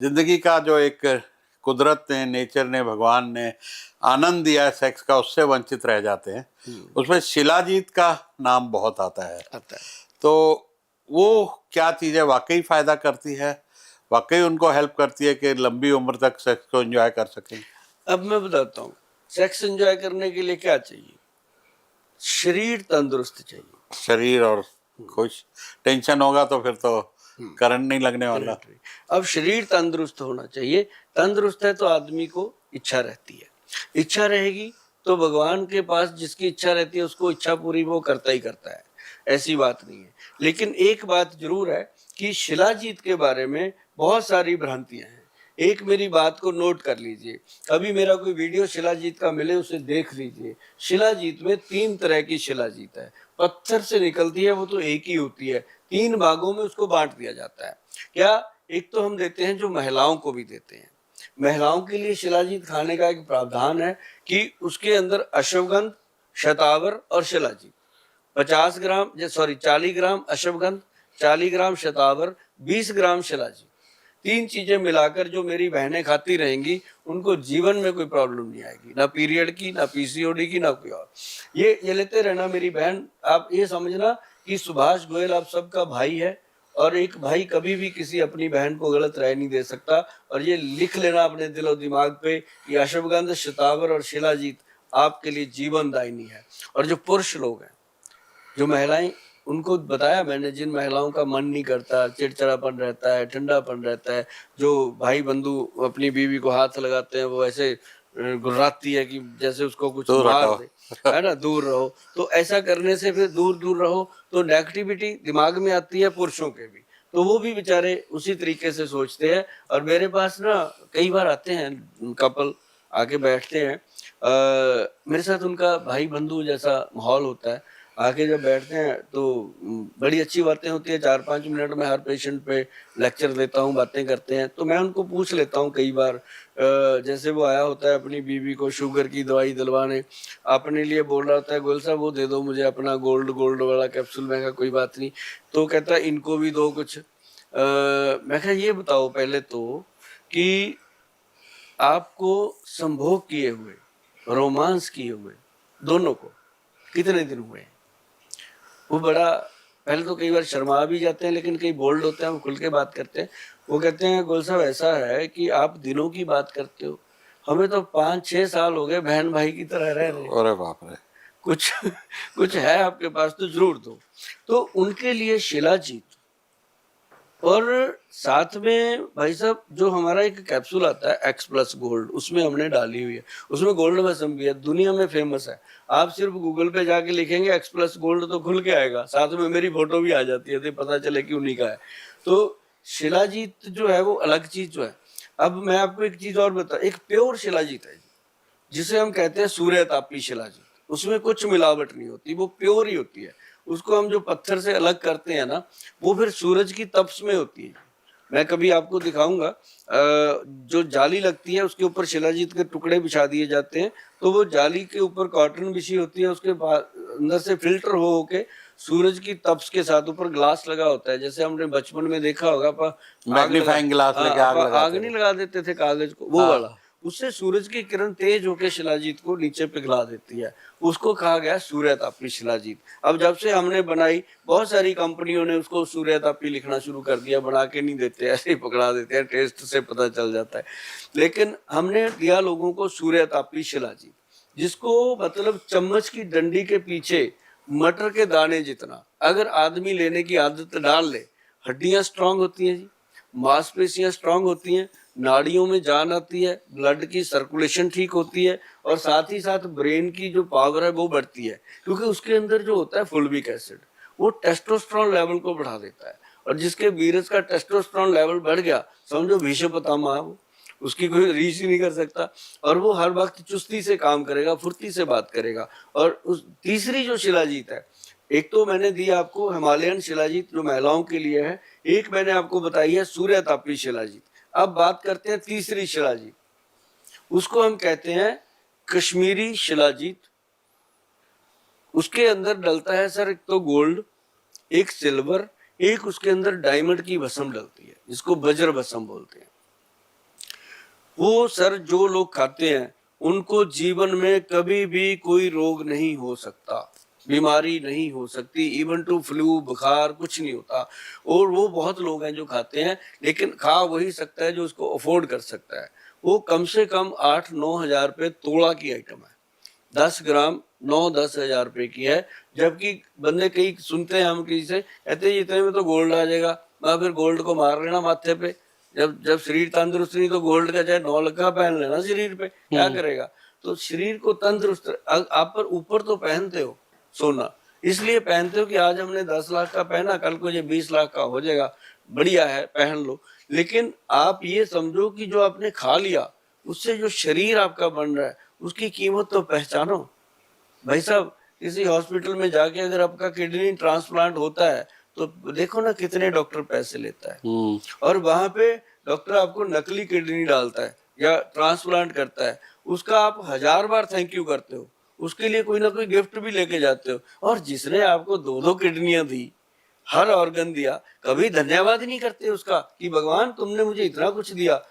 जिंदगी का जो एक कुदरत ने, नेचर ने, भगवान ने आनंद दिया है सेक्स का, उससे वंचित रह जाते हैं। उसमें शिलाजीत का नाम बहुत आता है। तो वो क्या चीज़ है, वाकई फायदा करती है, वाकई उनको हेल्प करती है कि लंबी उम्र तक सेक्स को एंजॉय कर सकें? अब मैं बताता हूँ, सेक्स एंजॉय करने के लिए क्या चाहिए? शरीर तंदुरुस्त चाहिए। शरीर और खुश। टेंशन होगा तो फिर तो करंट नहीं लगने वाला। अब शरीर तंदुरुस्त होना चाहिए। तंदुरुस्त है तो आदमी को इच्छा रहती है, इच्छा रहेगी तो भगवान के पास जिसकी इच्छा रहती है उसको इच्छा पूरी वो करता ही करता है, ऐसी बात नहीं है। लेकिन एक बात जरूर है कि शिलाजीत के बारे में बहुत सारी भ्रांतियां हैं। एक मेरी बात को नोट कर लीजिए, अभी मेरा कोई वीडियो शिलाजीत का मिले उसे देख लीजिए। शिलाजीत में 3 तरह की शिलाजीत है। पत्थर से निकलती है वो तो एक ही होती है, 3 भागों में उसको बांट दिया जाता है। क्या? एक तो हम देते हैं जो महिलाओं को भी देते हैं। महिलाओं के लिए शिलाजीत खाने का एक प्रावधान है कि उसके अंदर अश्वगंध, शतावर और शिलाजीत 40 ग्राम अश्वगंध, 40 ग्राम शतावर, 20 ग्राम शिलाजीत, 3 चीजें मिलाकर जो मेरी बहनें खाती रहेंगी उनको जीवन में कोई प्रॉब्लम नहीं आएगी, ना पीरियड की, ना पीसीओडी की, ना कोई और। ये लेते रहना मेरी बहन। आप ये समझना कि सुभाष गोयल आप सबका भाई है और एक भाई कभी भी किसी अपनी बहन को गलत राय नहीं दे सकता। और ये लिख लेना अपने दिलो दिमाग पे कि अश्वगंध, शतावर और शिलाजीत आपके लिए जीवनदायिनी है। और जो पुरुष लोग हैं, जो महिलाएं, उनको बताया मैंने, जिन महिलाओं का मन नहीं करता, चिड़चिड़ापन रहता है, ठंडापन रहता है, जो भाई बंधु अपनी बीवी को हाथ लगाते हैं वो ऐसे गुर्राती है कि जैसे उसको कुछ मार दे, है ना, दूर रहो। तो ऐसा करने से फिर दूर दूर रहो तो नेगेटिविटी दिमाग में आती है पुरुषों के भी, तो वो भी बेचारे उसी तरीके से सोचते हैं। और मेरे पास ना कई बार आते हैं कपल, आके बैठते हैं, मेरे साथ उनका भाई बंधु जैसा माहौल होता है। आके जब बैठते हैं तो बड़ी अच्छी बातें होती है। 4-5 मिनट में हर पेशेंट पे लेक्चर देता हूँ, बातें करते हैं। तो मैं उनको पूछ लेता हूँ कई बार, जैसे वो आया होता है अपनी बीवी को शुगर की दवाई दिलवाने, अपने लिए बोल रहा होता है गोयल साहब वो दे दो मुझे अपना गोल्ड वाला कैप्सूल। मैं कहा कोई बात नहीं। तो कहता है इनको भी दो कुछ। मैं कहा ये बताओ पहले तो कि आपको संभोग किए हुए, रोमांस किए हुए दोनों को कितने दिन हुए? वो बड़ा पहले तो कई बार शर्मा भी जाते हैं, लेकिन कई बोल्ड होते हैं, वो खुल के बात करते हैं। वो कहते हैं गोयल साहब ऐसा है कि आप दिनों की बात करते हो, हमें तो 5-6 साल हो गए बहन भाई की तरह रह रहे। अरे बाप रे। कुछ कुछ है आपके पास तो जरूर दो। तो उनके लिए शिलाजीत और साथ में भाई साहब जो हमारा एक कैप्सूल आता है एक्स प्लस गोल्ड, उसमें हमने डाली हुई है, उसमें गोल्ड भस्म भी है, दुनिया में फेमस है। आप सिर्फ गूगल पे जाके लिखेंगे एक्स प्लस गोल्ड तो खुल के आएगा, साथ में मेरी फोटो भी आ जाती है तो पता चले कि उन्हीं का है। तो शिलाजीत जो है वो अलग चीज जो है। अब मैं आपको एक चीज और बता, एक प्योर शिलाजीत है जिसे हम कहते हैं सूर्य तापी शिलाजीत, उसमें कुछ मिलावट नहीं होती, वो प्योर ही होती है। उसको हम जो पत्थर से अलग करते हैं ना, वो फिर सूरज की तपश में होती है। मैं कभी आपको दिखाऊंगा, जो जाली लगती है उसके ऊपर शिलाजीत के टुकड़े बिछा दिए जाते हैं, तो वो जाली के ऊपर कॉटन बिछी होती है, उसके अंदर से फिल्टर हो के सूरज की तपश के साथ ऊपर ग्लास लगा होता है। जैसे हमने बचपन में देखा होगा, मैग्नीफाइंग ग्लास लेके आग नहीं लगा देते थे कागज को, वो वाला। उससे सूरज की किरण तेज होकर शिलाजीत को नीचे पिघला देती है, उसको कहा गया सूर्य तापी शिलाजीत। अब जब से हमने बनाई, बहुत सारी कंपनियों ने उसको सूर्य तापी लिखना शुरू कर दिया, बना के नहीं देते, ऐसे ही पकड़ा देते हैं, टेस्ट से पता चल जाता है। लेकिन हमने दिया लोगों को सूर्य तापी शिलाजीत, जिसको मतलब चम्मच की डंडी के पीछे मटर के दाने जितना अगर आदमी लेने की आदत डाल ले, हड्डियां स्ट्रांग होती हैं जी, मांसपेशियां स्ट्रांग होती हैं, नाड़ियों में जान आती है, ब्लड की सर्कुलेशन ठीक होती है, और साथ ही साथ ब्रेन की जो पावर है वो बढ़ती है, क्योंकि उसके अंदर जो होता है फुल्विक एसिड, वो टेस्टोस्टेरोन लेवल को बढ़ा देता है। और जिसके वीरज का टेस्टोस्टेरोन लेवल बढ़ गया, समझो भीष्म पितामह है वो, उसकी कोई रीच ही नहीं कर सकता। और वो हर वक्त चुस्ती से काम करेगा, फुर्ती से बात करेगा। और उस तीसरी जो शिलाजीत है, एक तो मैंने दी आपको हिमालयन शिलाजीत जो महिलाओं के लिए है, एक मैंने आपको बताई है सूर्य तापी शिलाजीत। अब बात करते हैं तीसरी शिलाजीत, उसको हम कहते हैं कश्मीरी शिलाजीत। उसके अंदर डलता है सर एक तो गोल्ड, एक सिल्वर, एक उसके अंदर डायमंड की भस्म डलती है, जिसको वज्र भस्म बोलते हैं। वो सर जो लोग खाते हैं उनको जीवन में कभी भी कोई रोग नहीं हो सकता, बीमारी नहीं हो सकती, इवन टू फ्लू बुखार कुछ नहीं होता। और वो बहुत लोग हैं जो खाते हैं, लेकिन खा वही सकता है जो उसको अफोर्ड कर सकता है। वो कम से कम 8-9 हजार रुपये तोड़ा की आइटम है, 10 ग्राम 9-10 हजार रुपए की है। जबकि बंदे कई सुनते हैं, हम किसी से कहते हैं इतने में तो गोल्ड आ जाएगा, फिर गोल्ड को मार लेना माथे पे। जब जब शरीर तंदुरुस्त नहीं तो गोल्ड का चाहे 9 लाख का पहन लेना शरीर पे, क्या करेगा। तो शरीर को तंदुरुस्त आप पर ऊपर तो पहनते हो सोना, इसलिए पहनते हो कि आज हमने 10 लाख का पहना, कल को ये 20 लाख का हो जाएगा, बढ़िया है पहन लो। लेकिन आप ये समझो कि जो आपने खा लिया उससे जो शरीर आपका बन रहा है उसकी कीमत तो पहचानो। भाई साहब, किसी हॉस्पिटल में जाके अगर आपका किडनी ट्रांसप्लांट होता है तो देखो ना कितने डॉक्टर पैसे लेता है। और वहां पे डॉक्टर आपको नकली किडनी डालता है या ट्रांसप्लांट करता है, उसका आप 1000 बार थैंक यू करते हो, उसके लिए कोई ना कोई गिफ्ट भी लेके जाते हो। और जिसने आपको 2-2 किडनियां दी, हर ऑर्गन दिया, कभी धन्यवाद ही नहीं करते उसका कि भगवान तुमने मुझे इतना कुछ दिया